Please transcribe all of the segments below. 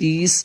30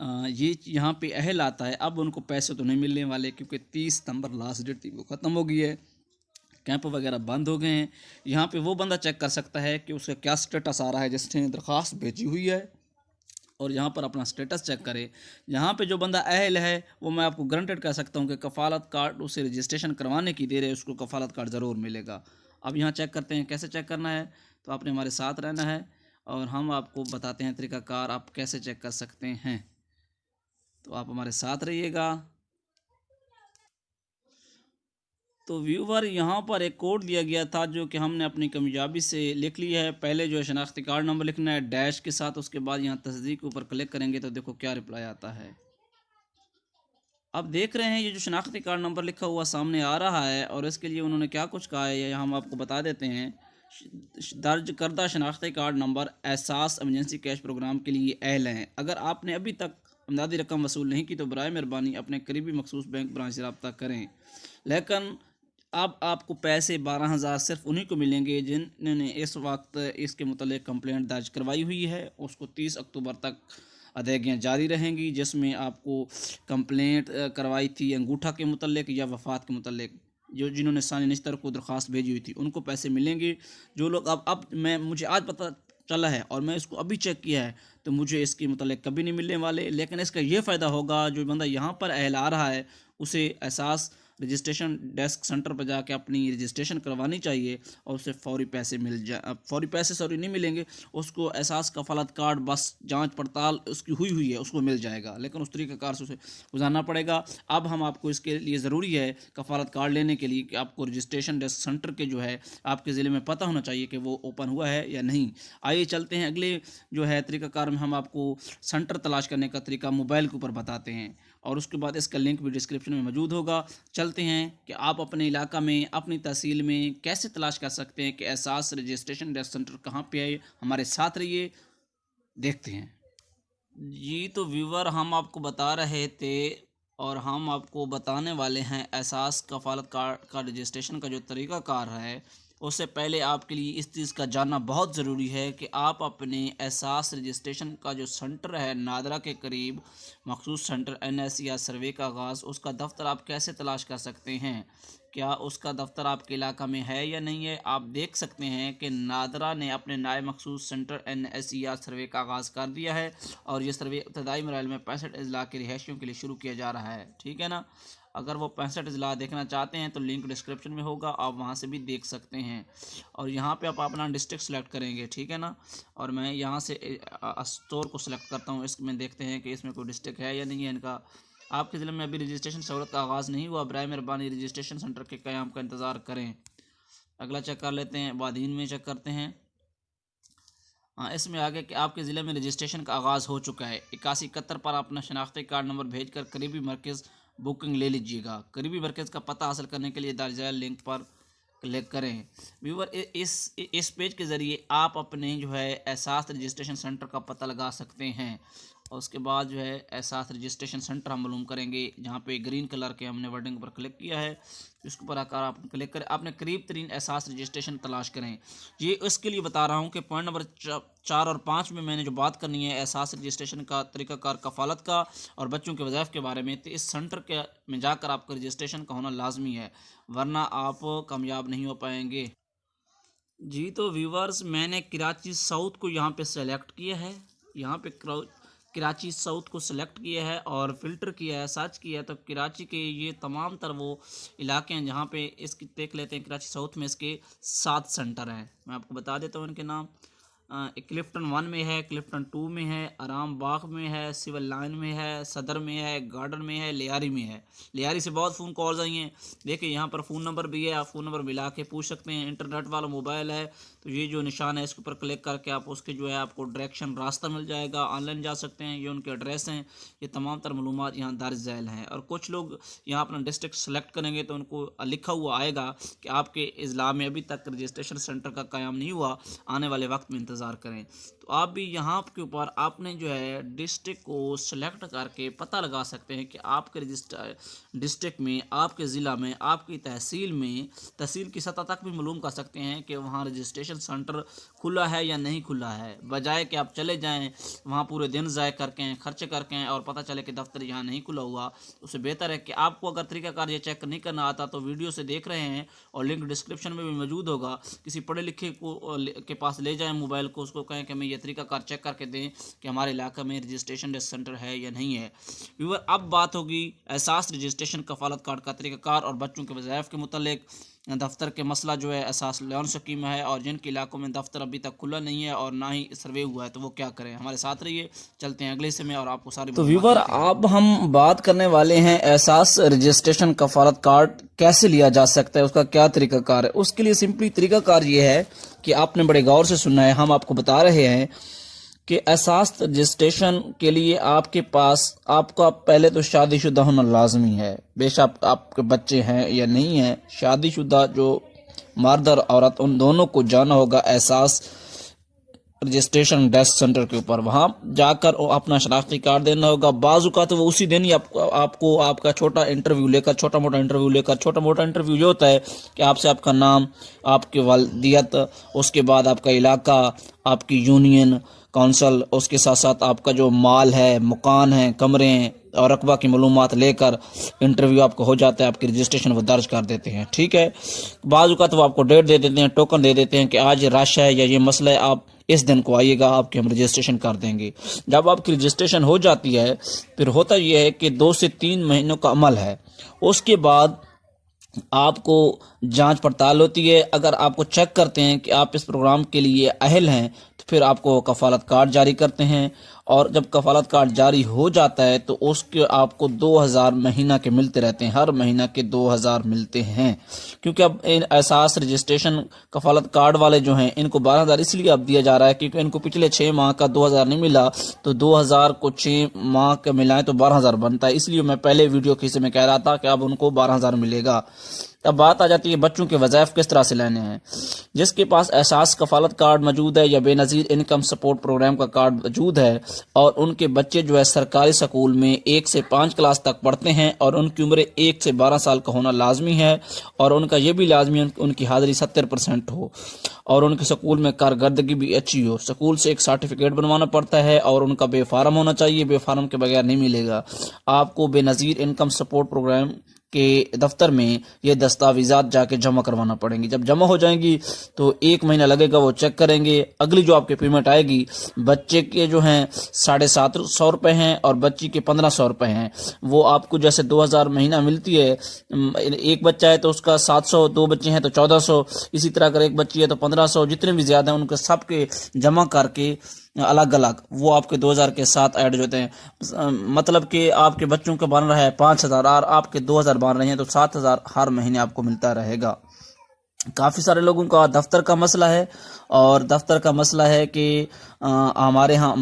یہ یہاں پہ اہل آتا ہے، اب ان کو پیسے تو نہیں ملنے والے کیونکہ 30 ستمبر لاسٹ ڈیٹ تھی، وہ ختم ہو گئی ہے، کیمپ وغیرہ بند ہو گئے ہیں۔ یہاں پہ وہ بندہ چیک کر سکتا ہے کہ اس کا کیا سٹیٹس آ رہا ہے جس نے درخواست بھیجی ہوئی ہے، اور یہاں پر اپنا سٹیٹس چیک کرے۔ یہاں پہ جو بندہ اہل ہے وہ میں آپ کو گارنٹیڈ کر سکتا ہوں کہ کفالت کارڈ اسے رجسٹریشن کروانے کی دیر ہے، اس کو کفالت کارڈ ضرور ملے گا۔ اب یہاں چیک کرتے ہیں کیسے چیک کرنا ہے، تو آپ نے ہمارے ساتھ رہنا ہے اور ہم آپ کو بتاتے ہیں طریقہ کار آپ کیسے چیک کر سکتے ہیں، تو آپ ہمارے ساتھ رہیے گا۔ تو ویور یہاں پر ایک کوڈ دیا گیا تھا جو کہ ہم نے اپنی کامیابی سے لکھ لی ہے۔ پہلے جو ہے شناختی کارڈ نمبر لکھنا ہے ڈیش کے ساتھ، اس کے بعد یہاں تصدیق کے اوپر کلک کریں گے تو دیکھو کیا رپلائی آتا ہے۔ اب دیکھ رہے ہیں یہ جو شناختی کارڈ نمبر لکھا ہوا سامنے آ رہا ہے، اور اس کے لیے انہوں نے کیا کچھ کہا ہے یہ ہم آپ کو بتا دیتے ہیں۔ درج کردہ شناختی کارڈ نمبر احساس ایمرجنسی کیش پروگرام کے لیے اہل ہیں۔ اگر آپ نے ابھی تک امدادی رقم وصول نہیں کی تو برائے مہربانی اپنے قریبی مخصوص بینک برانچ سے رابطہ کریں۔ لیکن اب آپ کو پیسے 12,000 صرف انہی کو ملیں گے جنہوں نے اس وقت اس کے متعلق کمپلینٹ درج کروائی ہوئی ہے۔ اس کو 30 اکتوبر تک ادائیگیاں جاری رہیں گی، جس میں آپ کو کمپلینٹ کروائی تھی انگوٹھا کے متعلق یا وفات کے متعلق، جنہوں نے ثانی نشتر کو درخواست بھیجی ہوئی تھی ان کو پیسے ملیں گے۔ جو لوگ اب مجھے آج پتہ چلا ہے اور میں اس کو ابھی چیک کیا ہے تو مجھے اس کے متعلق کبھی نہیں ملنے والے، لیکن اس کا یہ فائدہ ہوگا جو بندہ یہاں پر اہل آ رہا ہے اسے احساس رجسٹریشن ڈیسک سینٹر پر جا کے اپنی رجسٹریشن کروانی چاہیے، اور اسے فوری پیسے فوری پیسے نہیں ملیں گے، اس کو احساس کفالت کارڈ بس جانچ پڑتال اس کی ہوئی ہے اس کو مل جائے گا، لیکن اس طریقہ کار سے اسے گزارنا پڑے گا۔ اب ہم آپ کو اس کے لیے ضروری ہے کفالت کارڈ لینے کے لیے کہ آپ کو رجسٹریشن ڈیسک سینٹر کے جو ہے آپ کے ضلع میں پتہ ہونا چاہیے کہ وہ اوپن ہوا ہے یا نہیں۔ آئیے چلتے ہیں اگلے جو ہے طریقہ کار میں ہم آپ کو سینٹر تلاش کرنے کا طریقہ موبائل کے اوپر بتاتے ہیں، اور اس کے بعد اس کا لنک بھی ڈسکرپشن میں موجود ہوگا۔ چلتے ہیں کہ آپ اپنے علاقہ میں اپنی تحصیل میں کیسے تلاش کر سکتے ہیں کہ احساس رجسٹریشن ڈیسک سینٹر کہاں پہ ہے، ہمارے ساتھ رہیے، دیکھتے ہیں۔ جی تو ویور ہم آپ کو بتا رہے تھے اور ہم آپ کو بتانے والے ہیں احساس کفالت کارڈ کا رجسٹریشن کا جو طریقہ کار ہے۔ اس سے پہلے آپ کے لیے اس چیز کا جاننا بہت ضروری ہے کہ آپ اپنے احساس رجسٹریشن کا جو سینٹر ہے نادرا کے قریب مخصوص سینٹر NS یا سروے کا آغاز، اس کا دفتر آپ کیسے تلاش کر سکتے ہیں، کیا اس کا دفتر آپ کے علاقہ میں ہے یا نہیں ہے۔ آپ دیکھ سکتے ہیں کہ نادرا نے اپنے نئے مخصوص سینٹر NS یا سروے کا آغاز کر دیا ہے، اور یہ سروے ابتدائی مراحل میں 65 اضلاع کے رہائشیوں کے لیے شروع کیا جا رہا ہے، ٹھیک ہے نا۔ اگر وہ 65 اضلاع دیکھنا چاہتے ہیں تو لنک ڈسکرپشن میں ہوگا، آپ وہاں سے بھی دیکھ سکتے ہیں، اور یہاں پہ آپ اپنا ڈسٹرکٹ سلیکٹ کریں گے، ٹھیک ہے نا۔ اور میں یہاں سے اسٹور کو سلیکٹ کرتا ہوں، اس میں دیکھتے ہیں کہ اس میں کوئی ڈسٹرکٹ ہے یا نہیں ہے ان کا۔ آپ کے ضلع میں ابھی رجسٹریشن سہولت کا آغاز نہیں ہوا، برائے مہربانی رجسٹریشن سینٹر کے قیام کا انتظار کریں۔ اگلا چیک کر لیتے ہیں، بادین میں چیک کرتے ہیں۔ اس میں آگے کہ آپ کے ضلع میں رجسٹریشن کا آغاز ہو چکا ہے۔ 8171 پر اپنا شناختی کارڈ نمبر بھیج کر قریبی مرکز بکنگ لے لیجیے گا۔ قریبی مرکز کا پتہ حاصل کرنے کے لیے درج ذیل لنک پر کلک کریں۔ ویور اس پیج کے ذریعے آپ اپنے جو ہے احساس رجسٹریشن سینٹر کا پتہ لگا سکتے ہیں، اور اس کے بعد جو ہے احساس رجسٹریشن سینٹر ہم معلوم کریں گے، جہاں پہ گرین کلر کے ہم نے ورڈنگ پر کلک کیا ہے، اس کے اوپر آ کر آپ کلک کریں، آپ نے قریب ترین احساس رجسٹریشن تلاش کریں۔ یہ اس کے لیے بتا رہا ہوں کہ پوائنٹ نمبر 4 اور 5 میں نے جو بات کرنی ہے احساس رجسٹریشن کا طریقہ کار کفالت کا اور بچوں کے وظائف کے بارے میں، تو اس سینٹر کے میں جا کر آپ کا رجسٹریشن کا ہونا لازمی ہے، ورنہ آپ کامیاب نہیں ہو پائیں گے۔ جی تو ویورز میں نے کراچی ساؤتھ کو یہاں پہ سلیکٹ کیا ہے، یہاں پہ کراچی ساؤتھ کو سلیکٹ کیا ہے اور فلٹر کیا ہے، سرچ کیا ہے، تو کراچی کے یہ تمام تر وہ علاقے ہیں جہاں پہ اس کی دیکھ لیتے ہیں۔ کراچی ساؤتھ میں اس کے 7 سینٹر ہیں، میں آپ کو بتا دیتا ہوں ان کے نام۔ کلفٹن 1 میں ہے، کلفٹن 2 میں ہے، آرام باغ میں ہے، سول لائن میں ہے، صدر میں ہے، گارڈن میں ہے، لیاری میں ہے۔ لیاری سے بہت فون کالز آئی ہیں، دیکھیں یہاں پر فون نمبر بھی ہے، آپ فون نمبر ملا کے پوچھ سکتے ہیں۔ انٹرنیٹ والا موبائل ہے تو یہ جو نشان ہے اس کے اوپر کلک کر کے آپ اس کے جو ہے آپ کو ڈائریکشن راستہ مل جائے گا، آن لائن جا سکتے ہیں، یہ ان کے ایڈریس ہیں، یہ تمام تر معلومات یہاں درج ذیل ہیں۔ اور کچھ لوگ یہاں اپنا ڈسٹرکٹ سلیکٹ کریں گے تو ان کو لکھا ہوا آئے گا کہ آپ کے اضلاع میں ابھی تک رجسٹریشن سینٹر کا قیام نہیں ہوا، آنے والے وقت میں انتظار کریں۔ تو آپ بھی یہاں کے اوپر آپ نے جو ہے ڈسٹرکٹ کو سلیکٹ کر کے پتہ لگا سکتے ہیں کہ آپ کے ڈسٹرکٹ میں، آپ کے ضلع میں، آپ کی تحصیل میں، تحصیل کی سطح تک بھی معلوم کر سکتے ہیں کہ وہاں رجسٹریشن سینٹر کھلا ہے یا نہیں کھلا ہے، بجائے کہ آپ چلے جائیں وہاں پورے دن ضائع کر کے خرچ کر کے اور پتہ چلے کہ دفتر یہاں نہیں کھلا ہوا، اس سے بہتر ہے کہ آپ کو اگر طریقہ کار یہ چیک نہیں کرنا آتا تو ویڈیو سے دیکھ رہے ہیں اور لنک ڈسکرپشن میں بھی موجود ہوگا، کسی پڑھے لکھے کو کے پاس لے جائیں موبائل کو، اس کو کہیں کہ ہمیں یہ طریقہ کار چیک کر کے دیں کہ ہمارے علاقے میں رجسٹریشن ڈیسک سینٹر ہے یا نہیں ہے۔ ویور اب بات ہوگی احساس رجسٹریشن کفالت کارڈ کا طریقہ کار اور بچوں کے وظائف کے متعلق۔ دفتر کے مسئلہ جو ہے احساس لون سکیم ہے، اور جن کے علاقوں میں دفتر ابھی تک کھلا نہیں ہے اور نہ ہی سروے ہوا ہے تو وہ کیا کریں، ہمارے ساتھ رہیے، چلتے ہیں اگلے حصے میں اور آپ کو ساری۔ تو ویور اب ہم بات کرنے والے ہیں احساس رجسٹریشن کفالت کارڈ کیسے لیا جا سکتا ہے، اس کا کیا طریقہ کار ہے۔ اس کے لیے سمپلی طریقہ کار یہ ہے کہ آپ نے بڑے غور سے سننا ہے، ہم آپ کو بتا رہے ہیں کہ احساس رجسٹریشن کے لیے آپ کے پاس آپ کا پہلے تو شادی شدہ ہونا لازمی ہے، بے شک آپ کے بچے ہیں یا نہیں ہیں، شادی شدہ جو مرد اور عورت ان دونوں کو جانا ہوگا احساس رجسٹریشن ڈیسک سینٹر کے اوپر، وہاں جا کر اپنا شناختی کارڈ دینا ہوگا۔ بعض اوقات وہ اسی دن ہی آپ کو آپ کا چھوٹا موٹا انٹرویو لے کر چھوٹا موٹا انٹرویو یہ ہوتا ہے کہ آپ سے آپ کا نام، آپ کی والدیت، اس کے بعد آپ کا علاقہ، آپ کی یونین کونسل، اس کے ساتھ ساتھ آپ کا جو مال ہے، مکان ہے، کمرے ہیں اور رقبہ کی معلومات لے کر انٹرویو آپ کو ہو جاتا ہے، آپ کی رجسٹریشن وہ درج کر دیتے ہیں، ٹھیک ہے۔ بعض اوقات وہ آپ کو ڈیٹ دے دیتے ہیں، ٹوکن دے دیتے ہیں کہ آج رش ہے یا یہ مسئلہ ہے، آپ اس دن کو آئیے گا، آپ کی ہم رجسٹریشن کر دیں گے۔ جب آپ کی رجسٹریشن ہو جاتی ہے پھر ہوتا یہ ہے کہ 2 سے 3 مہینوں کا عمل ہے، اس کے بعد آپ کو جانچ پڑتال ہوتی ہے۔ اگر آپ کو چیک کرتے ہیں کہ آپ اس پروگرام کے لیے اہل ہیں تو پھر آپ کو کفالت کارڈ جاری کرتے ہیں، اور جب کفالت کارڈ جاری ہو جاتا ہے تو اس کے آپ کو 2000 مہینہ کے ملتے رہتے ہیں، ہر مہینہ کے 2000 ملتے ہیں، کیونکہ اب احساس رجسٹریشن کفالت کارڈ والے جو ہیں ان کو 12000 اس لیے اب دیا جا رہا ہے کیونکہ ان کو پچھلے 6 ماہ کا 2000 نہیں ملا، تو 2000 کو 6 ماہ کا ملائیں تو 12000 بنتا ہے، اس لیے میں پہلے ویڈیو کے حصے میں کہہ رہا تھا کہ اب ان کو 12000 ملے گا۔ اب بات آ جاتی ہے بچوں کے وظائف کس طرح سے لینے ہیں۔ جس کے پاس احساس کفالت کارڈ موجود ہے یا بے نظیر انکم سپورٹ پروگرام کا کارڈ موجود ہے اور ان کے بچے جو ہے سرکاری سکول میں 1 سے 5 کلاس تک پڑھتے ہیں اور ان کی عمر 1 سے 12 سال کا ہونا لازمی ہے، اور ان کا یہ بھی لازمی ہے ان کی حاضری 70% ہو اور ان کے سکول میں کارکردگی بھی اچھی ہو۔ سکول سے ایک سرٹیفکیٹ بنوانا پڑتا ہے اور ان کا بے فارم ہونا چاہیے، بے فارم کے بغیر نہیں ملے گا۔ آپ کو بے نظیر انکم سپورٹ پروگرام کے دفتر میں یہ دستاویزات جا کے جمع کروانا پڑیں گی۔ جب جمع ہو جائیں گی تو 1 مہینہ لگے گا، وہ چیک کریں گے۔ اگلی جو آپ کے پیمنٹ آئے گی، بچے کے جو ہیں 750 روپے ہیں اور بچی کے 1500 روپے ہیں، وہ آپ کو جیسے 2000 مہینہ ملتی ہے، ایک بچہ ہے تو اس کا 700، 2 بچے ہیں تو 1400، اسی طرح اگر ایک بچی ہے تو 1500، جتنے بھی زیادہ ہیں ان کے سب کے جمع کر کے الگ الگ وہ آپ کے 2000 کے ساتھ ایڈ ہوتے ہیں، مطلب کہ آپ کے بچوں کا بن رہا ہے 5000 اور آپ کے 2000 بن رہے ہیں تو 7000 ہر مہینے آپ کو ملتا رہے گا۔ کافی سارے لوگوں کا دفتر کا مسئلہ ہے، اور دفتر کا مسئلہ ہے کہ ہمارے ہاں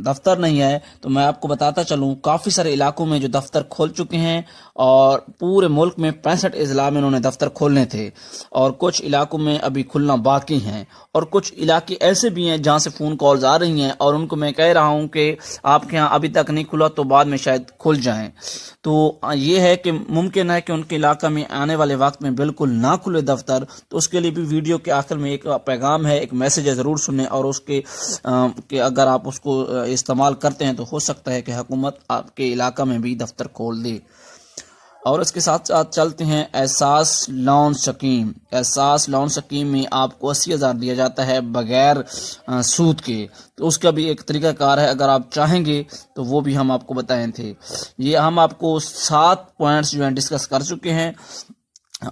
دفتر نہیں ہے، تو میں آپ کو بتاتا چلوں کافی سارے علاقوں میں جو دفتر کھول چکے ہیں، اور پورے ملک میں 65 اضلاع میں انہوں نے دفتر کھولنے تھے، اور کچھ علاقوں میں ابھی کھلنا باقی ہیں، اور کچھ علاقے ایسے بھی ہیں جہاں سے فون کالز آ رہی ہیں اور ان کو میں کہہ رہا ہوں کہ آپ کے ہاں ابھی تک نہیں کھلا تو بعد میں شاید کھل جائیں۔ تو یہ ہے کہ ممکن ہے کہ ان کے علاقہ میں آنے والے وقت میں بالکل نہ کھلے دفتر، تو اس کے لیے بھی ویڈیو کے آخر میں ایک پیغام ہے، ایک میسج ہے، ضرور سنیں، اور اس کے کہ اگر آپ اس کو استعمال کرتے ہیں تو ہو سکتا ہے کہ حکومت آپ کے علاقہ میں بھی دفتر کھول دے۔ اور اس کے ساتھ ساتھ چلتے ہیں احساس لون سکیم۔ احساس لون سکیم میں آپ کو 80,000 دیا جاتا ہے بغیر سود کے، تو اس کا بھی ایک طریقہ کار ہے، اگر آپ چاہیں گے تو وہ بھی ہم آپ کو بتائیں تھے۔ یہ ہم آپ کو 7 پوائنٹس جو ہیں ڈسکس کر چکے ہیں،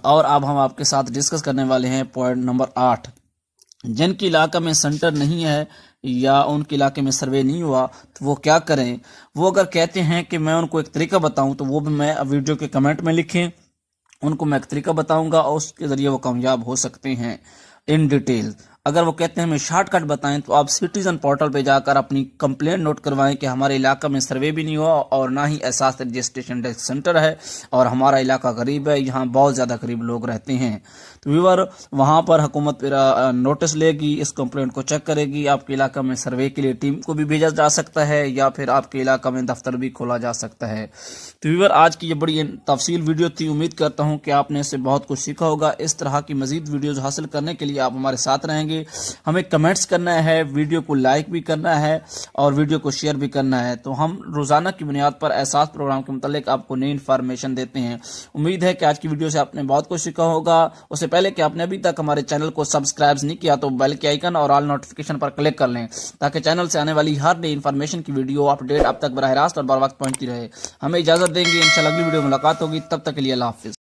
اور اب ہم آپ کے ساتھ ڈسکس کرنے والے ہیں پوائنٹ نمبر 8۔ جن کے علاقہ میں سینٹر نہیں ہے یا ان کے علاقے میں سروے نہیں ہوا تو وہ کیا کریں۔ وہ اگر کہتے ہیں کہ میں ان کو ایک طریقہ بتاؤں تو وہ بھی میں ویڈیو کے کمنٹ میں لکھیں، ان کو میں ایک طریقہ بتاؤں گا اور اس کے ذریعے وہ کامیاب ہو سکتے ہیں ان ڈیٹیل۔ اگر وہ کہتے ہیں ہمیں شارٹ کٹ بتائیں تو آپ سٹیزن پورٹل پہ جا کر اپنی کمپلین نوٹ کروائیں کہ ہمارے علاقہ میں سروے بھی نہیں ہوا اور نہ ہی احساس رجسٹریشن ڈیسک سینٹر ہے، اور ہمارا علاقہ غریب ہے، یہاں بہت زیادہ غریب لوگ رہتے ہیں۔ تو ویور وہاں پر حکومت پھر نوٹس لے گی، اس کمپلینٹ کو چیک کرے گی، آپ کے علاقہ میں سروے کے لیے ٹیم کو بھی بھیجا جا سکتا ہے، یا پھر آپ کے علاقہ میں دفتر بھی کھولا جا سکتا ہے۔ تو ویور آج کی یہ بڑی تفصیل ویڈیو تھی، امید کرتا ہوں کہ آپ نے اس سے بہت کچھ سیکھا ہوگا۔ اس طرح کی مزید ویڈیوز حاصل کرنے کے لیے آپ ہمارے ساتھ رہیں گے۔ کہ ہمیں کمنٹس کرنا ہے، ویڈیو کو لائک بھی کرنا ہے اور ویڈیو کو شیئر بھی کرنا ہے۔ تو ہم روزانہ کی بنیاد پر احساس پروگرام کے متعلق آپ کو نئی انفارمیشن دیتے ہیں۔ امید ہے کہ آج کی ویڈیو سے آپ نے بہت کچھ سیکھا ہوگا۔ اس سے پہلے کہ آپ نے ابھی تک ہمارے چینل کو سبسکرائب نہیں کیا تو بیل کے آئیکن اور آل نوٹیفیکیشن پر کلک کر لیں تاکہ چینل سے آنے والی ہر نئی انفارمیشن کی ویڈیو اپڈیٹ آپ تک براہ راست اور بر وقت پہنچتی رہے۔ ہمیں اجازت دیں گے، انشاءاللہ اگلی ویڈیو میں ملاقات ہوگی، تب تک کے لیے اللہ حافظ۔